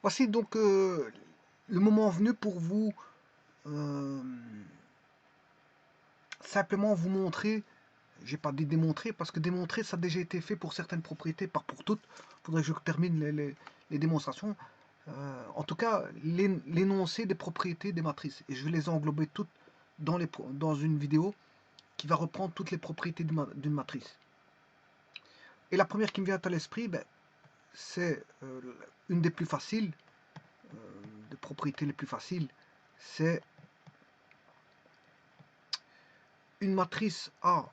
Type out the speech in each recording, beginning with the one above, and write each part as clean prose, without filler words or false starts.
Voici donc le moment venu pour vous euh, simplement vous montrer, j'ai pas dit démontrer, parce que démontrer ça a déjà été fait pour certaines propriétés, pas pour toutes. Il faudrait que je termine les démonstrations. En tout cas, l'énoncé des propriétés des matrices. Et je vais les englober toutes dans une vidéo qui va reprendre toutes les propriétés d'une matrice. Et la première qui me vient à l'esprit, ben, c'est une des plus faciles, des propriétés les plus faciles, c'est une matrice A.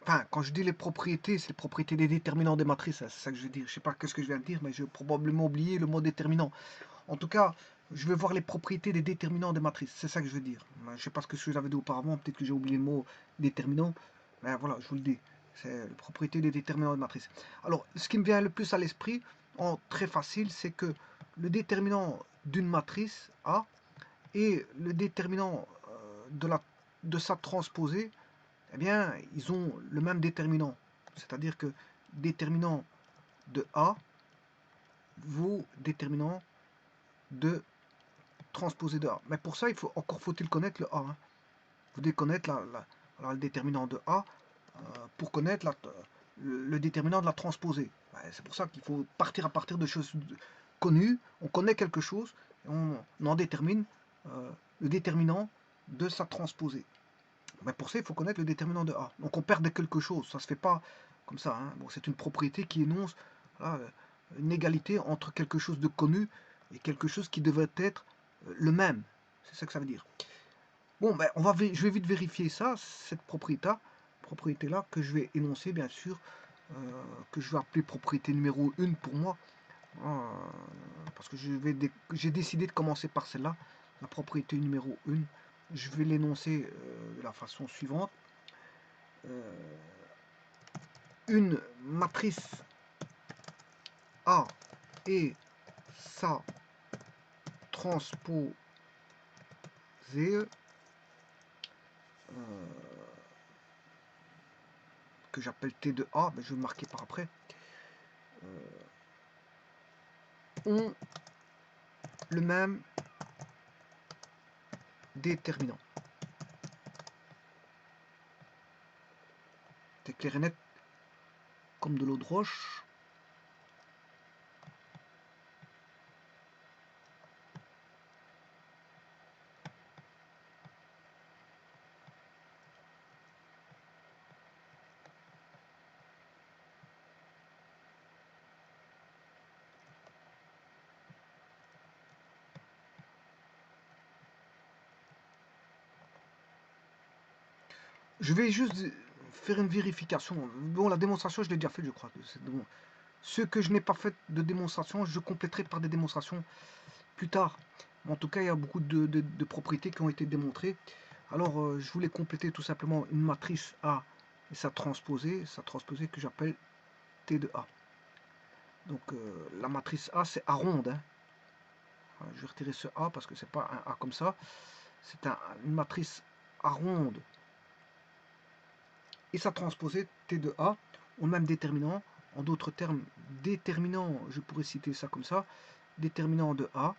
Enfin, quand je dis les propriétés, c'est les propriétés des déterminants des matrices, c'est ça que je veux dire. Je sais pas ce que je viens de dire, mais j'ai probablement oublié le mot déterminant. En tout cas, je vais voir les propriétés des déterminants des matrices, c'est ça que je veux dire. Je sais pas ce que j'avais dit auparavant, peut-être que j'ai oublié le mot déterminant, mais voilà, je vous le dis. C'est les propriétés des déterminants des matrices. Alors, ce qui me vient le plus à l'esprit, en très facile, c'est que le déterminant d'une matrice A et le déterminant de sa transposée, eh bien, ils ont le même déterminant. C'est-à-dire que déterminant de A vaut déterminant de transposé de A. Mais pour ça, encore faut-il connaître le A. Hein. Vous devez connaître le déterminant de A pour connaître le déterminant de la transposée. C'est pour ça qu'il faut partir à partir de choses connues. On connaît quelque chose et on en détermine le déterminant de sa transposée. Mais pour ça, il faut connaître le déterminant de A. Donc on perd quelque chose. Ça ne se fait pas comme ça. Hein. Bon, c'est une propriété qui énonce voilà, une égalité entre quelque chose de connu et quelque chose qui devrait être le même. C'est ça que ça veut dire. Bon, ben, je vais vite vérifier ça, cette propriété-là, que je vais énoncer, bien sûr, que je vais appeler propriété numéro 1 pour moi, parce que j'ai décidé de commencer par celle-là, la propriété numéro 1. Je vais l'énoncer de la façon suivante. Une matrice A et sa transposée que j'appelle T de A, mais je vais le marquer par après, ont le même déterminant. C'est clair et net comme de l'eau de roche. Je vais juste faire une vérification. Bon, la démonstration, je l'ai déjà faite, je crois. Bon. Ce que je n'ai pas fait de démonstration, je compléterai par des démonstrations plus tard. En tout cas, il y a beaucoup de propriétés qui ont été démontrées. Alors, je voulais compléter tout simplement une matrice A et sa transposée que j'appelle T de A. Donc, la matrice A, c'est A ronde. Hein. Je vais retirer ce A parce que c'est pas un A comme ça. C'est une matrice A ronde et sa transposée T de A au même déterminant. En d'autres termes, déterminant, je pourrais citer ça comme ça, déterminant de A,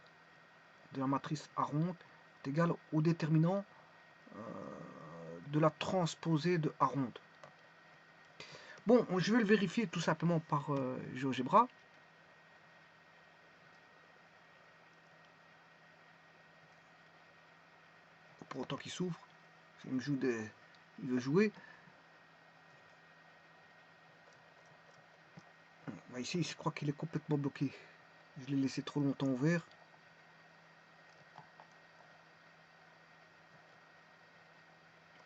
de la matrice A ronde, est égal au déterminant de la transposée de A ronde. Bon, je vais le vérifier tout simplement par GeoGebra. Pour autant qu'il s'ouvre, il veut jouer. Ici, je crois qu'il est complètement bloqué. Je l'ai laissé trop longtemps ouvert.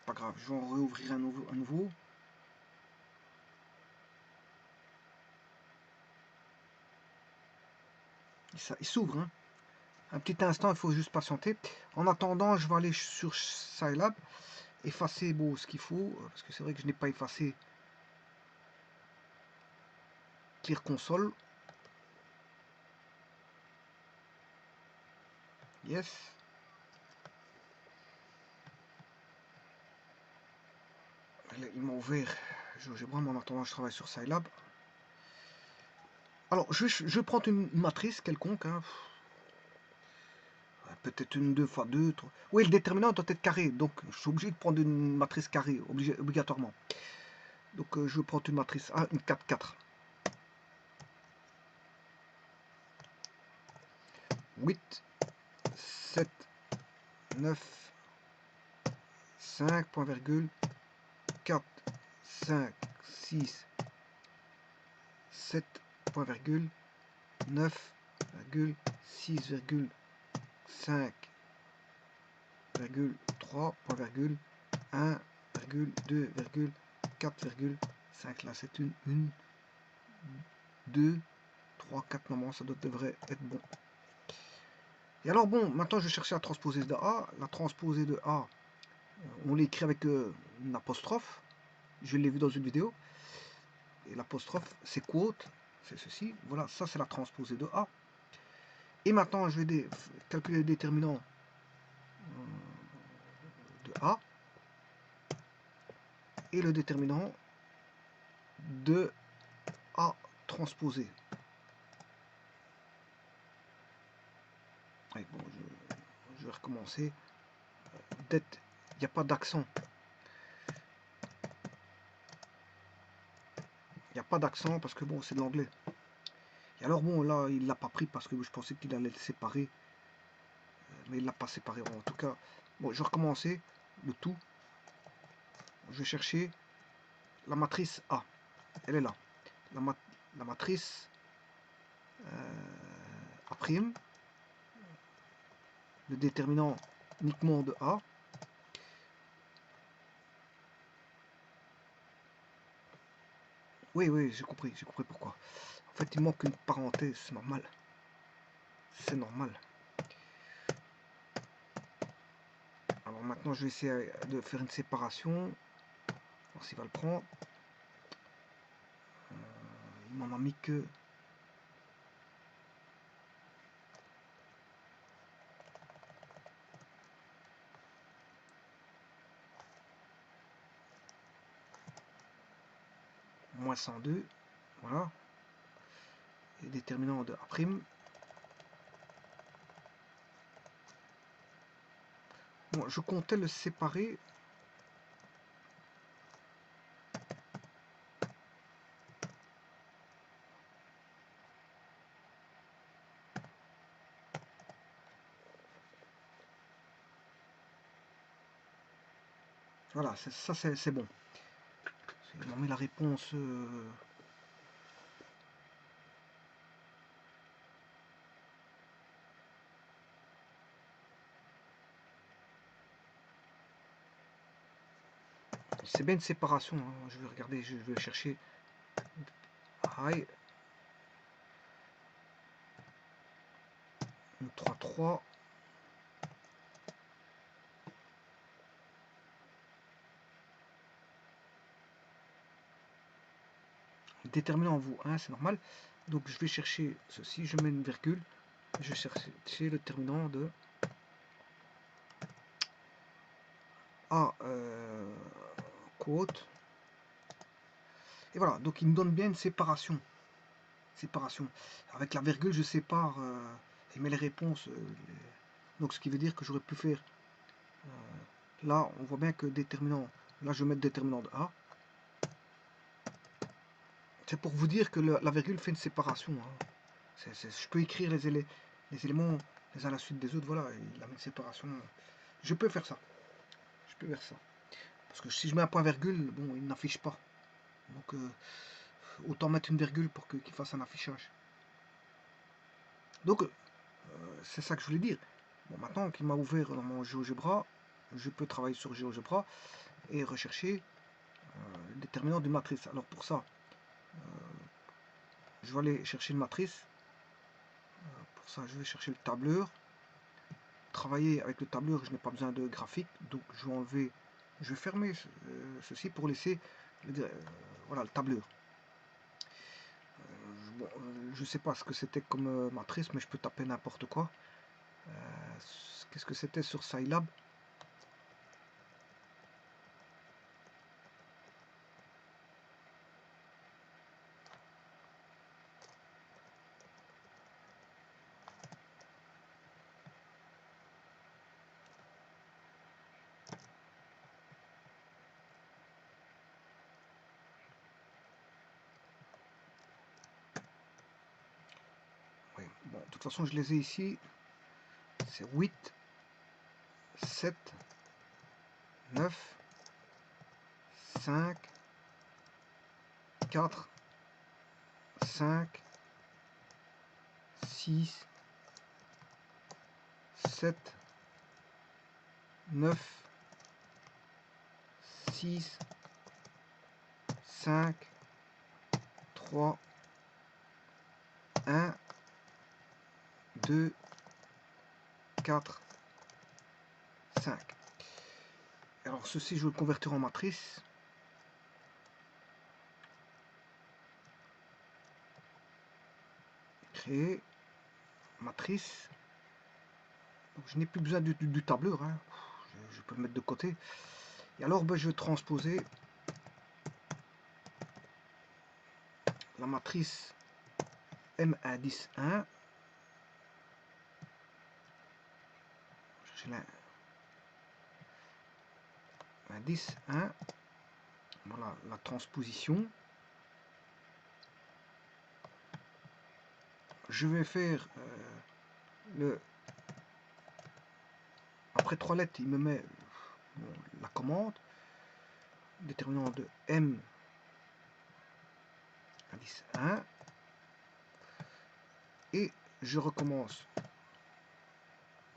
Pas grave, je vais en réouvrir un nouveau. Il s'ouvre. Hein. Un petit instant, il faut juste patienter. En attendant, je vais aller sur Scilab, effacer bon, ce qu'il faut, parce que c'est vrai que je n'ai pas effacé Clear Console. Yes. Il m'a ouvert GeoGebra, mais en attendant, je travaille sur Scilab. Alors, je vais prendre une matrice quelconque, hein. Peut-être une 2 fois 2. 3. Oui, le déterminant doit être carré, donc je suis obligé de prendre une matrice carrée, obligatoirement. Donc, je vais prendre une matrice A, une 4, 4. 8, 7, 9, 5, point virgule, 4, 5, 6, 7, point virgule, 9, virgule, 6, virgule, 5, virgule, 3, point virgule, 1, virgule, 2, virgule, 4, virgule, 5. Là, c'est une 2, 3, 4. Normalement, ça devrait être bon. Et alors, bon, maintenant, je vais chercher la transposée de A. La transposée de A, on l'écrit avec une apostrophe. Je l'ai vu dans une vidéo. Et l'apostrophe, c'est quote. C'est ceci. Voilà, ça, c'est la transposée de A. Et maintenant, je vais calculer le déterminant de A et le déterminant de A transposé. Allez, bon, je vais recommencer. Il n'y a pas d'accent. Il n'y a pas d'accent parce que bon, c'est de l'anglais. Et alors bon, là, il l'a pas pris parce que je pensais qu'il allait le séparer. Mais il l'a pas séparé. En tout cas, bon, je vais recommencer le tout. Je vais chercher la matrice A. Elle est là. La matrice A', le déterminant uniquement de A. Oui, j'ai compris pourquoi. En fait, il manque une parenthèse, c'est normal. C'est normal. Alors maintenant, je vais essayer de faire une séparation. Voir s'il va le prendre. Il m'en a mis que... moins 102. Voilà. Et déterminant de A'. Bon, je comptais le séparer. Voilà, ça c'est bon. Il m'a mis la réponse. C'est bien une séparation. Hein. Je vais regarder, je vais chercher. High. 3, 3. Déterminant en vaut 1, c'est normal. Donc je vais chercher ceci, je mets une virgule. Je vais chercher le déterminant de A quote. Et voilà, donc il me donne bien une séparation. Séparation. Avec la virgule, je sépare et mets les réponses. Donc ce qui veut dire que j'aurais pu faire. Là, on voit bien que déterminant. Là, je vais mettre déterminant de A. C'est pour vous dire que la virgule fait une séparation. Hein. Je peux écrire les éléments les uns à la suite des autres. Voilà, il a mis une séparation. Je peux faire ça. Je peux faire ça. Parce que si je mets un point virgule, bon, il n'affiche pas. Donc, autant mettre une virgule pour qu'il fasse un affichage. Donc, c'est ça que je voulais dire. Bon, maintenant qu'il m'a ouvert dans mon GeoGebra, je peux travailler sur GeoGebra et rechercher le déterminant d'une matrice. Alors pour ça, je vais aller chercher une matrice. Pour ça, je vais chercher le tableur. Travailler avec le tableur, je n'ai pas besoin de graphique, donc je vais enlever, je vais fermer ceci pour laisser voilà, le tableur. Bon, je ne sais pas ce que c'était comme matrice, mais je peux taper n'importe quoi. Qu'est-ce que c'était sur Scilab? toute façon, je les ai ici. C'est 8, 7, 9, 5, 4, 5, 6, 7, 9, 6, 5, 3, 1, 2, 4, 5. Alors ceci, je vais le convertir en matrice. Créer matrice. Donc, je n'ai plus besoin du tableur, hein. Je peux le mettre de côté. Et alors ben, je vais transposer la matrice M indice 1. L'indice 1. Voilà la transposition. Je vais faire le... Après 3 lettres, il me met la commande. Déterminant de M indice 1. Et je recommence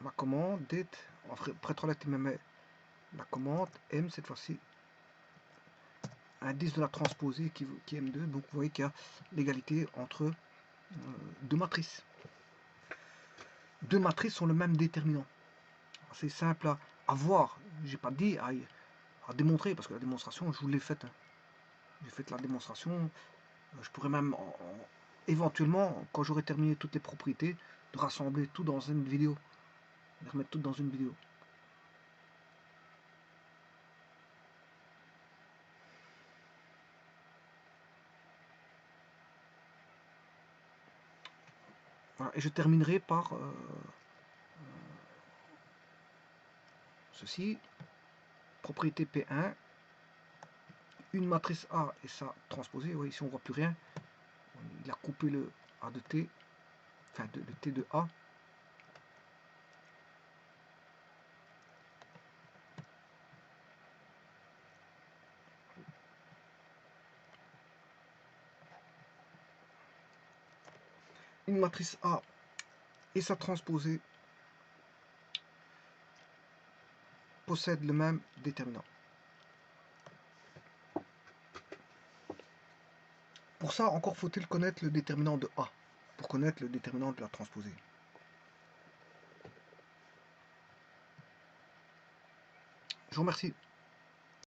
ma commande d'être après 3 lettres, il me met la commande M cette fois-ci. Indice de la transposée qui est M2. Donc vous voyez qu'il y a l'égalité entre deux matrices. Deux matrices sont le même déterminant. C'est simple à voir. J'ai pas dit à démontrer parce que la démonstration je vous l'ai faite. J'ai fait la démonstration. Je pourrais même éventuellement, quand j'aurai terminé toutes les propriétés, de rassembler tout dans une vidéo. De remettre tout dans une vidéo. Voilà, et je terminerai par ceci. Propriété P1. Une matrice A et sa transposée. Vous voyez, ici on voit plus rien. Il a coupé le A de T. Enfin, le T de A. Une matrice A et sa transposée possèdent le même déterminant. Pour ça, encore faut-il connaître le déterminant de A, pour connaître le déterminant de la transposée. Je vous remercie.